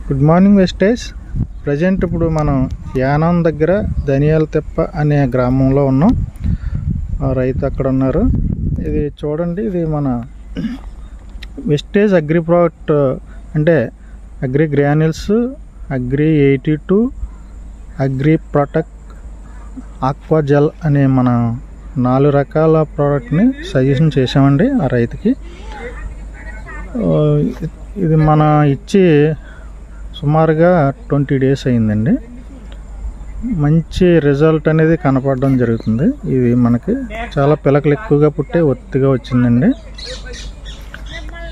Good morning wastage. Present ఇప్పుడు మనం యానం దగ్గర ధనియాల తెప్ప అనే గ్రామంలో ఉన్నాం. రైతు అక్కడ ఉన్నారు. ఇది చూడండి, ఇది మన వెస్టేజ్ అగ్రి ప్రోడక్ట్ అంటే agri granules, agri 82, agri protect, aqua gel అనే మన 4 రకాల ప్రోడక్ట్ని సజెషన్ చేసామండి ఆ రైతుకి. ఇది మన ఇచ్చి సుమారుగా 20 days అయిందండి. మంచి రిజల్ట్ అనేది కనపడడం జరుగుతుంది. ఇది మనకి చాలా పిలకలు ఎక్కువగా పుట్టే ఒత్తిగా వచ్చిందండి.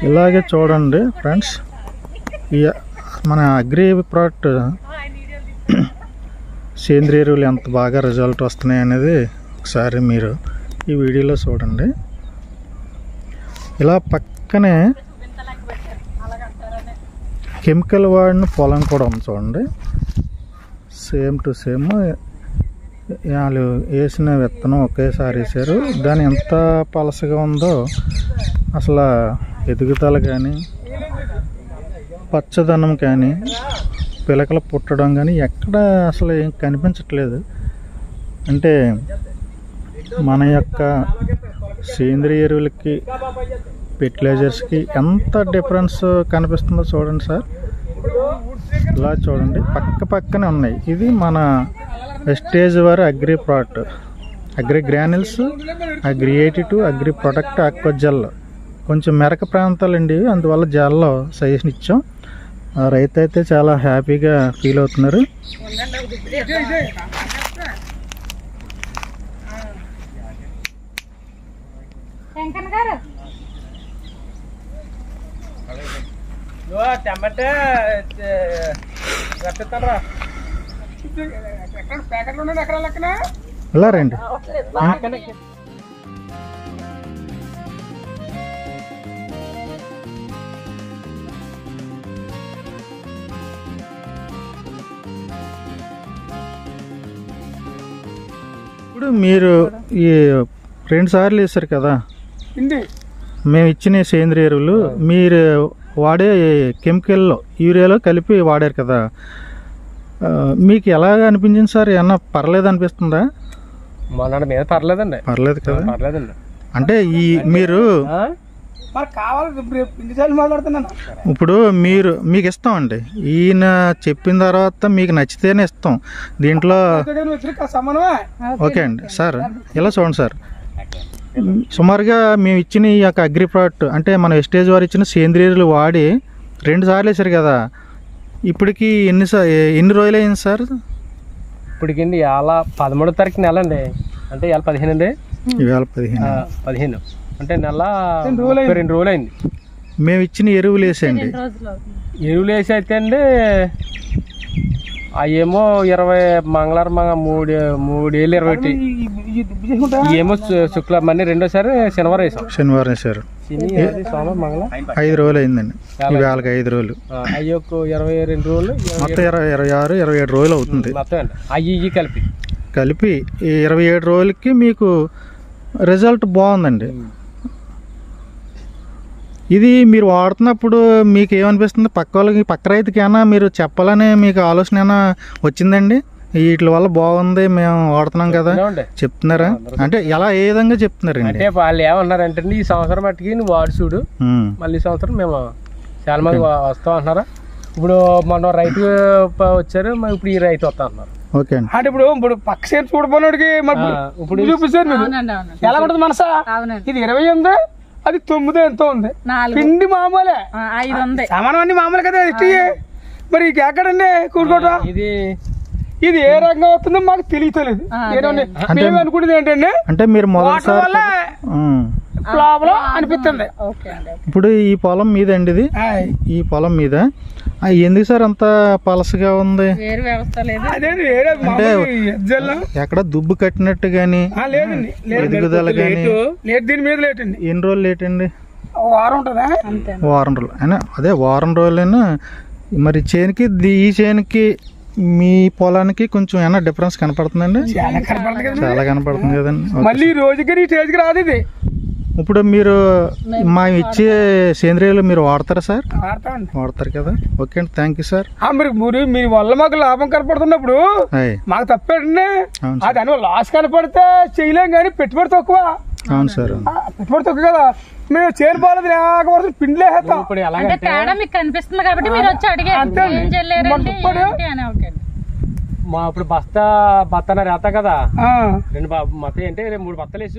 ఇలాగే చూడండి ఫ్రెండ్స్, ఈ మన అగ్రి ప్రోడక్ట్ సేంద్రియ ఎరువులు ఎంత బాగా రిజల్ట్ వస్తున్నాయి అనేది ఒకసారి మీరు ఈ వీడియోలో చూడండి. ఇలా పక్కనే కెమికల్ వాడిన పొలం కూడా ఉంది చూడండి. సేమ్ టు సేమ్ వాళ్ళు వేసిన విత్తనం ఒకేసారి వేసారు. దాని ఎంత పలసగా ఉందో అసలు ఎదుగుదల కానీ, పచ్చదనం కానీ, పిలకలు పుట్టడం కానీ ఎక్కడ అసలు ఏం కనిపించట్లేదు. అంటే మన యొక్క సేంద్రియ ఎరువులకి, ఫెర్టిలైజర్స్కి ఎంత డిఫరెన్స్ కనిపిస్తుందో చూడండి సార్. ఇలా చూడండి, పక్కనే ఉన్నాయి. ఇది మన వెస్టేజ్ వారి agri product, agri granules, agri 82, agri protect, aqua gel. కొంచెం మెరక ప్రాంతాలు అండి, అందువల్ల జెల్లో సజెషన్ ఇచ్చాం. రైతు అయితే చాలా హ్యాపీగా ఫీల్ అవుతున్నారు. ఇలా రండి. ఇప్పుడు మీరు ఈ 2 సార్లు వేసారు కదా మేము ఇచ్చిన సేంద్రియ ఎరువులు, మీరు వాడే కెమికల్లో యూరియాలో కలిపి వాడారు కదా, మీకు ఎలాగ అనిపించింది సార్? ఏమన్నా పర్లేదు అనిపిస్తుందా? పర్లేదండి. పర్లేదు కదా. పర్లేదండి. అంటే ఈ మీరు ఇప్పుడు మీకు ఇస్తాం అండి, ఈయన చెప్పిన తర్వాత మీకు నచ్చితేనే ఇస్తాం. దీంట్లో ఓకే అండి సార్. ఇలా చూడండి సార్, సుమారుగా మేము ఇచ్చిన ఈ యొక్క అగ్రి ప్రోడక్ట్ అంటే మన వెస్టేజ్ వారు ఇచ్చిన సేంద్రియ ఎరువులు వాడి 2 సార్లు వేసారు కదా. ఇప్పటికి ఎన్ని రోజులు అయింది సార్? ఇప్పటికి ఇవాళ 13వ తారీఖు నెల అండి. అంటే ఇవాళ 15 అండి. ఇవాళ 15 అంటే నెల 2 రోజులు అయింది మేము ఇచ్చిన ఎరువులు వేసండి. ఎరువులు వేసి అయితే అండి అవేమో 20 మంగళవారం 3/21 ఏమో శుక్ల మళ్ళీ రెండోసారి శనివారం వేసారు. సోమవారం మంగళవారం 5 రోజులు అయిందండి. ఇవాళకి 5 రోజులు. అవి ఒక 22 రోజులు, మొత్తం 26, 27 రోజులు అవుతుంది మొత్తం అండి. అవి కలిపి ఈ 27 రోజులకి మీకు రిజల్ట్ బాగుందండి. ఇది మీరు వాడుతున్నప్పుడు మీకు ఏమనిపిస్తుంది? పక్క రైతుకి ఏమైనా మీరు చెప్పాలని మీకు ఆలోచన ఏమైనా వచ్చిందండి? వీటి వల్ల బాగుంది, మేము వాడుతున్నాం కదా చెప్తున్నారా? అంటే ఎలా, ఏ విధంగా చెప్తున్నారండి? అంటే వాళ్ళు ఏమన్నారంటే, ఈ సంవత్సరం మట్టుకి నువ్వు వాడు చూడు, మళ్ళీ సంవత్సరం మేము చాలా మంది వస్తాం అంటున్నారా. ఇప్పుడు మొన్న రైతు వచ్చారు, ఇప్పుడు ఈ రైతు వస్తా అంటున్నారు. ఓకే అండి. అంటే ఇప్పుడు పక్క సేపు చూడబోనాడికి ఇప్పుడు చూపిస్తారు మీరు ఎలా ఉంటుంది మనసా? ఇది 20 ఉంది, అది 9 ఎంతో ఉంది. పిండి మామూలే, సమానం అన్ని మామూలు కదా. మరి ఎక్కడండి కూరుకోవటం? ఇది ఏ రంగం అవుతుందో మాకు తెలియలేదు. మేము అనుకునేది ఏంటండి, అంటే మీరు ప్రాబ్లం అనిపిస్తుంది. ఇప్పుడు ఈ పొలం మీద అండి, ఇది ఈ పొలం మీద ఎందుకు సార్ అంత పలసగా ఉంది? అంటే ఎక్కడ దుబ్బు కట్టినట్టు గానీ, ఎదుగుదల గానీ? దీని మీద లేట్ అండి. ఎన్ని రోజులు లేట్ అండి? వారం ఉంటుందా? వారం రోజులు అయినా, అదే వారం రోజులైనా. మరి చేనుకి ఈ చేనుకి మీ పొలానికి కొంచెం ఏమైనా డిఫరెన్స్ కనపడుతుందండి? చాలా కనపడుతుంది కదండి. మళ్ళీ రోజుకి స్టేజ్కి రాదు. ఇది ఇప్పుడు మీరు మా ఇచ్చే సేంద్రియాలు మీరు వాడతారా సార్? వాడతామండి. వాడతారు కదా. ఓకే అండి, థ్యాంక్ యూ సార్. మీరు మీ వల్ల మాకు లాభం కనపడుతున్నప్పుడు మాకు తప్పేటండి. దానివల్ల లాస్ కనపడితే చేయలేం, కానీ పెట్టుబడి తక్కువ. అవును సార్, పెట్టుబడి తక్కువ కదా. మేము చేరిపోలేదు లేకపోతే పిండిలే వేస్తాం. కనిపిస్తుంది కాబట్టి మీరు వచ్చి అడిగారు. మా ఇప్పుడు బత్త రేత కదా, 2 మొత్తం అంటే 3 బత్తలు వేసి